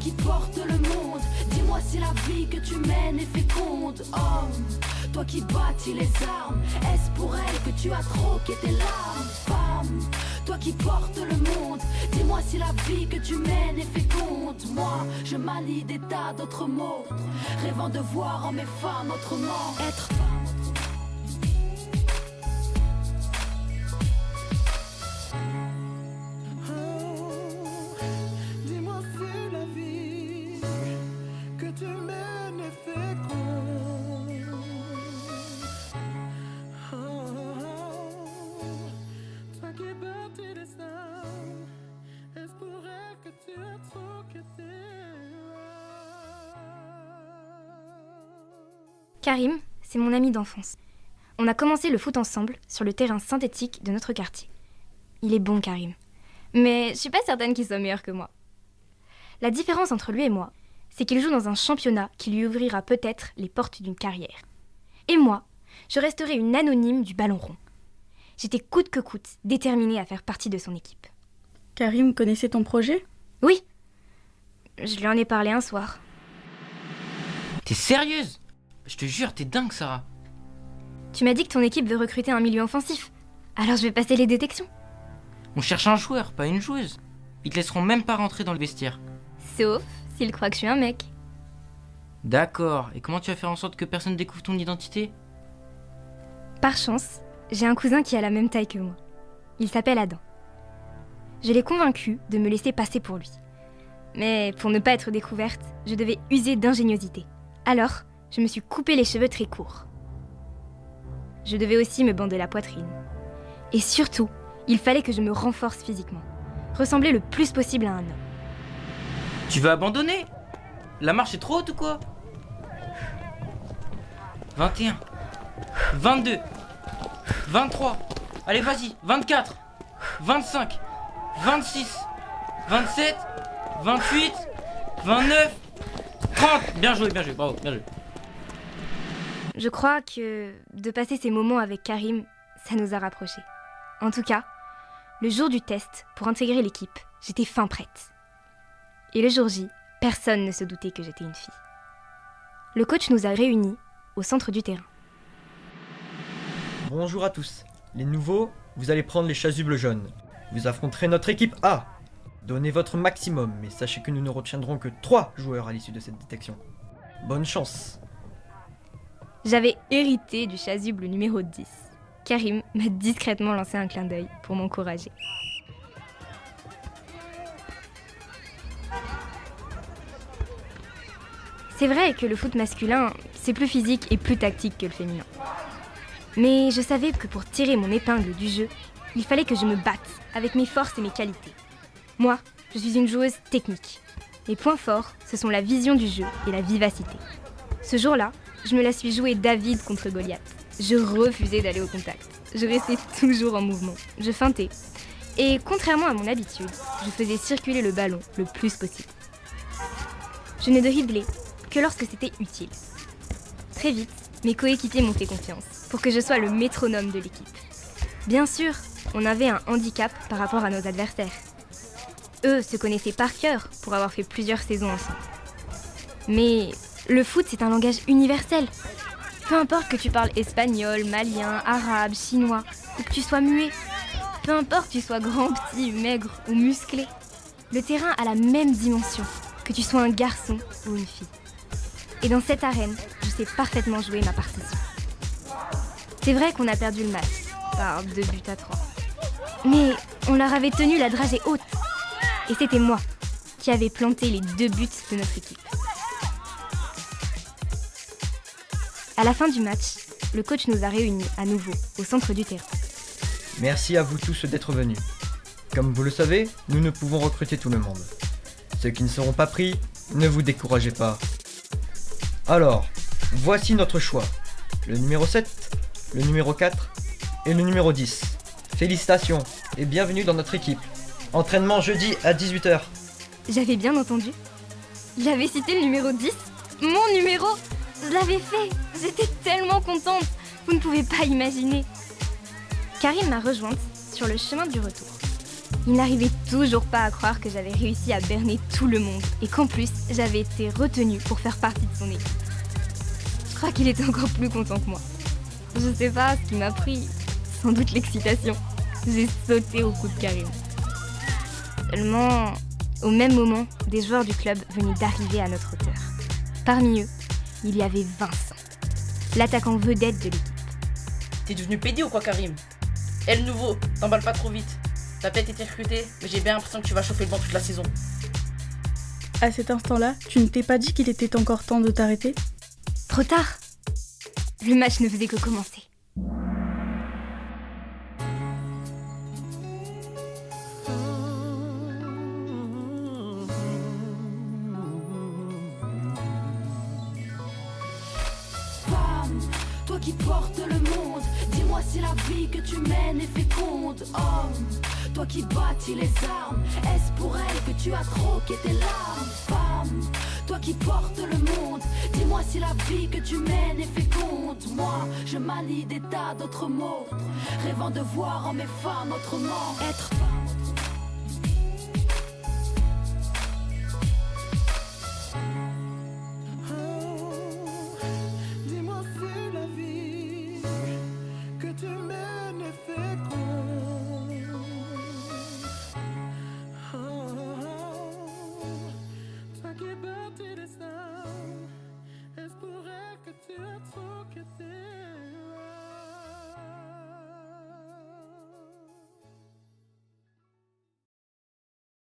qui portes le monde, dis-moi si la vie que tu mènes est féconde. Homme, toi qui bâtis les armes, est-ce pour elle que tu as troqué tes larmes? Femme, toi qui portes le monde, dis-moi si la vie que tu mènes est féconde. Moi, je manie des tas d'autres mots, rêvant de voir en mes femmes autrement. Être femme. Karim, c'est mon ami d'enfance. On a commencé le foot ensemble sur le terrain synthétique de notre quartier. Il est bon, Karim. Mais je suis pas certaine qu'il soit meilleur que moi. La différence entre lui et moi, c'est qu'il joue dans un championnat qui lui ouvrira peut-être les portes d'une carrière. Et moi, je resterai une anonyme du ballon rond. J'étais coûte que coûte déterminée à faire partie de son équipe. Karim connaissait ton projet ? Oui. Je lui en ai parlé un soir. T'es sérieuse ? Je te jure, t'es dingue, Sarah. Tu m'as dit que ton équipe veut recruter un milieu offensif. Alors je vais passer les détections. On cherche un joueur, pas une joueuse. Ils te laisseront même pas rentrer dans le vestiaire. Sauf s'ils croient que je suis un mec. D'accord, et comment tu vas faire en sorte que personne découvre ton identité ? Par chance, j'ai un cousin qui a la même taille que moi. Il s'appelle Adam. Je l'ai convaincu de me laisser passer pour lui. Mais pour ne pas être découverte, je devais user d'ingéniosité. Alors, je me suis coupé les cheveux très courts. Je devais aussi me bander la poitrine. Et surtout, il fallait que je me renforce physiquement. Ressembler le plus possible à un homme. Tu veux abandonner ? La marche est trop haute ou quoi ? 21, 22, 23, allez vas-y, 24, 25, 26, 27, 28, 29, 30. Bien joué, bravo, bien joué. Je crois que de passer ces moments avec Karim, ça nous a rapprochés. En tout cas, le jour du test pour intégrer l'équipe, j'étais fin prête. Et le jour J, personne ne se doutait que j'étais une fille. Le coach nous a réunis au centre du terrain. Bonjour à tous. Les nouveaux, vous allez prendre les chasubles jaunes. Vous affronterez notre équipe A. Donnez votre maximum, mais sachez que nous ne retiendrons que 3 joueurs à l'issue de cette détection. Bonne chance. J'avais hérité du chasuble numéro 10. Karim m'a discrètement lancé un clin d'œil pour m'encourager. C'est vrai que le foot masculin, c'est plus physique et plus tactique que le féminin. Mais je savais que pour tirer mon épingle du jeu, il fallait que je me batte avec mes forces et mes qualités. Moi, je suis une joueuse technique. Mes points forts, ce sont la vision du jeu et la vivacité. Ce jour-là, je me la suis jouée David contre Goliath. Je refusais d'aller au contact. Je restais toujours en mouvement. Je feintais. Et contrairement à mon habitude, je faisais circuler le ballon le plus possible. Je ne driblais que lorsque c'était utile. Très vite, mes coéquipiers m'ont fait confiance pour que je sois le métronome de l'équipe. Bien sûr, on avait un handicap par rapport à nos adversaires. Eux se connaissaient par cœur pour avoir fait plusieurs saisons ensemble. Mais le foot, c'est un langage universel. Peu importe que tu parles espagnol, malien, arabe, chinois, ou que tu sois muet. Peu importe que tu sois grand, petit, maigre ou musclé. Le terrain a la même dimension, que tu sois un garçon ou une fille. Et dans cette arène, je sais parfaitement jouer ma partition. C'est vrai qu'on a perdu le match, par 2 buts à 3. Mais on leur avait tenu la dragée haute. Et c'était moi qui avais planté les 2 buts de notre équipe. À la fin du match, le coach nous a réunis à nouveau au centre du terrain. Merci à vous tous d'être venus. Comme vous le savez, nous ne pouvons recruter tout le monde. Ceux qui ne seront pas pris, ne vous découragez pas. Alors, voici notre choix. Le numéro 7, le numéro 4 et le numéro 10. Félicitations et bienvenue dans notre équipe. Entraînement jeudi à 18h. J'avais bien entendu. J'avais cité le numéro 10. Mon numéro. Je l'avais fait. J'étais tellement contente. Vous ne pouvez pas imaginer. Karim m'a rejointe sur le chemin du retour. Il n'arrivait toujours pas à croire que j'avais réussi à berner tout le monde et qu'en plus, j'avais été retenue pour faire partie de son équipe. Je crois qu'il était encore plus content que moi. Je sais pas ce qui m'a pris, sans doute l'excitation. J'ai sauté au cou de Karim. Seulement, au même moment, des joueurs du club venaient d'arriver à notre hauteur. Parmi eux, il y avait Vincent, l'attaquant vedette de l'équipe. T'es devenu pédé ou quoi, Karim? Eh, le nouveau, t'emballes pas trop vite. T'as peut-être été recruté, mais j'ai bien l'impression que tu vas chauffer le banc toute la saison. À cet instant-là, tu ne t'es pas dit qu'il était encore temps de t'arrêter? Trop tard. Le match ne faisait que commencer. Femme, toi qui portes le monde, dis-moi si la vie que tu mènes est féconde. Homme, toi qui bâtis les armes, est-ce pour elle que tu as troqué tes larmes? Femme, toi qui portes le monde, dis-moi si la vie que tu mènes est féconde. Moi, je manie des tas d'autres mots, rêvant de voir en mes femmes autrement. Être femme.